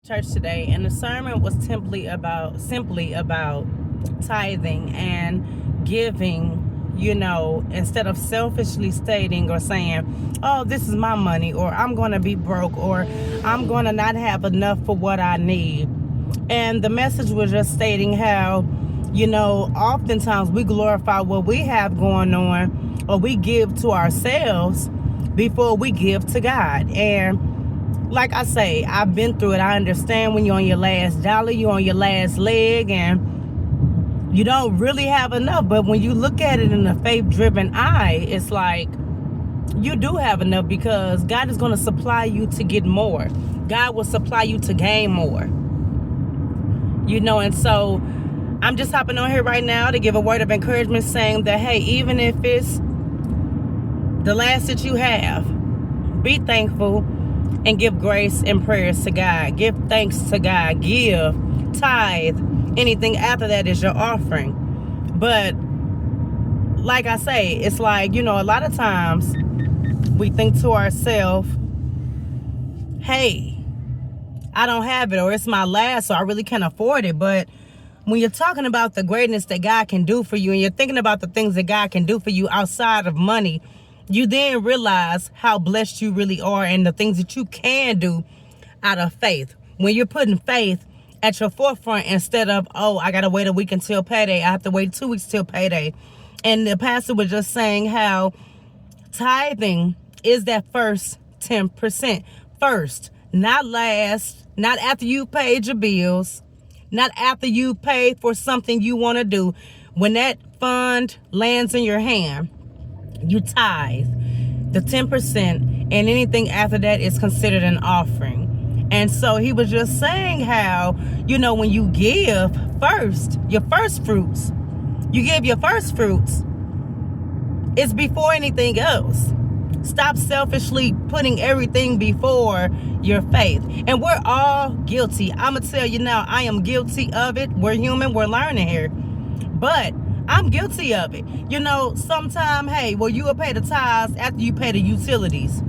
Church today, and the sermon was simply about tithing and giving. Instead of selfishly stating or saying, oh, this is my money, or I'm going to be broke, or I'm going to not have enough for what I need. And the message was just stating how, oftentimes we glorify what we have going on, or we give to ourselves before we give to God. And like I say, I've been through it. I understand when you're on your last dollar, you're on your last leg, and you don't really have enough. But when you look at it in a faith-driven eye, it's like you do have enough, because God is going to supply you to get more. God will supply you to gain more. And so I'm just hopping on here right now to give a word of encouragement, saying that, hey, even if it's the last that you have, be thankful and give grace and prayers to God. Give thanks to God. Give, tithe. Anything after that is your offering. But like I say, it's like, a lot of times we think to ourselves, hey, I don't have it, or it's my last, so I really can't afford it. But when you're talking about the greatness that God can do for you, and you're thinking about the things that God can do for you outside of money, you then realize how blessed you really are, and the things that you can do out of faith. When you're putting faith at your forefront, instead of, oh, I got to wait a week until payday, I have to wait 2 weeks till payday. And the pastor was just saying how tithing is that first 10%. First, not last, not after you paid your bills, not after you pay for something you want to do. When that fund lands in your hand, you tithe the 10%, and anything after that is considered an offering. And so he was just saying how, when you give first, your first fruits, you give your first fruits, it's before anything else. Stop selfishly putting everything before your faith. And we're all guilty. I'm going to tell you now, I am guilty of it. We're human. We're learning here. But I'm guilty of it. Sometime, hey, well, you will pay the tithes after you pay the utilities.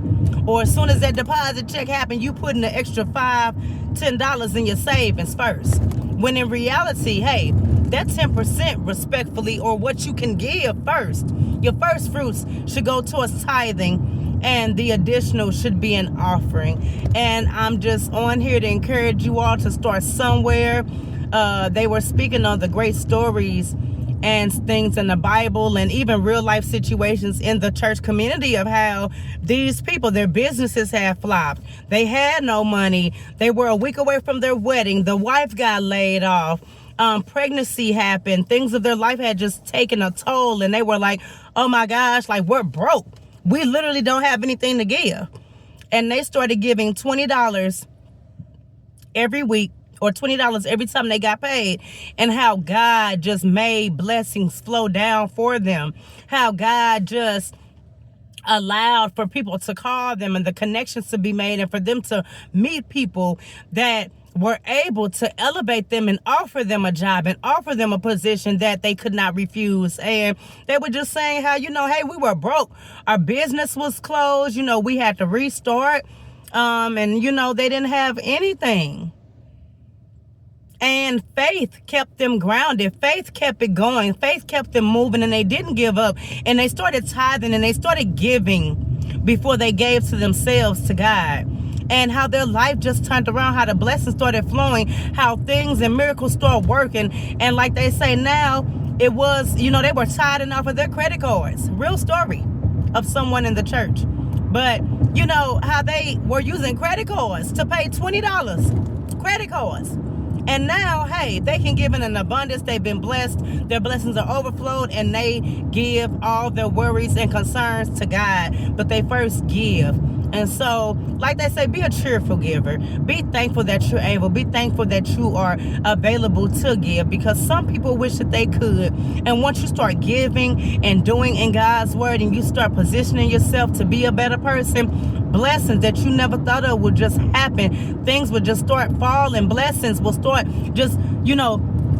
Or as soon as that deposit check happens, you put in the extra $5, $10 in your savings first. When in reality, hey, that 10% respectfully, or what you can give first, your first fruits should go towards tithing, and the additional should be an offering. And I'm just on here to encourage you all to start somewhere. They were speaking on the great stories and things in the Bible, and even real life situations in the church community, of how these people, their businesses have flopped. They had no money. They were a week away from their wedding. The wife got laid off. Pregnancy happened. Things of their life had just taken a toll, and they were like, oh my gosh, like, we're broke. We literally don't have anything to give. And they started giving $20 every week, or $20 every time they got paid, and how God just made blessings flow down for them. How God just allowed for people to call them, and the connections to be made, and for them to meet people that were able to elevate them and offer them a job and offer them a position that they could not refuse. And they were just saying how, hey, we were broke. Our business was closed. We had to restart. And, they didn't have anything. And faith kept them grounded. Faith kept it going. Faith kept them moving, and they didn't give up. And they started tithing, and they started giving before they gave to themselves, to God. And how their life just turned around, how the blessings started flowing, how things and miracles started working. And like they say now, it was, they were tithing off of their credit cards. Real story of someone in the church. But, how they were using credit cards to pay $20. Credit cards. And now, hey, they can give in an abundance. They've been blessed. Their blessings are overflowed, and they give all their worries and concerns to God. But they first give. And so, like they say, be a cheerful giver. Be thankful that you're able. Be thankful that you are available to give, because some people wish that they could. And once you start giving and doing in God's word, and you start positioning yourself to be a better person, blessings that you never thought of would just happen. Things would just start falling. Blessings will start just,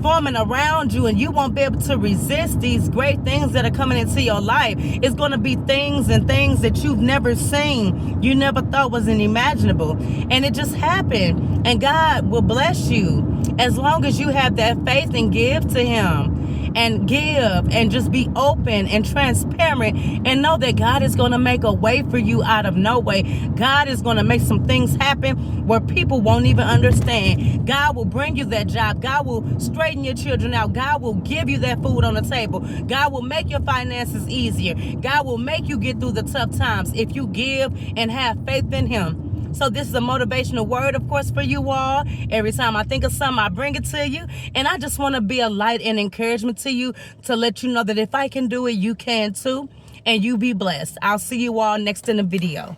forming around you, and you won't be able to resist these great things that are coming into your life. It's going to be things and things that you've never seen, you never thought was unimaginable. And it just happened. And God will bless you as long as you have that faith and give to him. And give and just be open and transparent and know that God is going to make a way for you out of no way. God is going to make some things happen where people won't even understand. God will bring you that job. God will straighten your children out. God will give you that food on the table. God will make your finances easier. God will make you get through the tough times if you give and have faith in him. So this is a motivational word, of course, for you all. Every time I think of something, I bring it to you. And I just want to be a light and encouragement to you to let you know that if I can do it, you can too. And you be blessed. I'll see you all next in the video.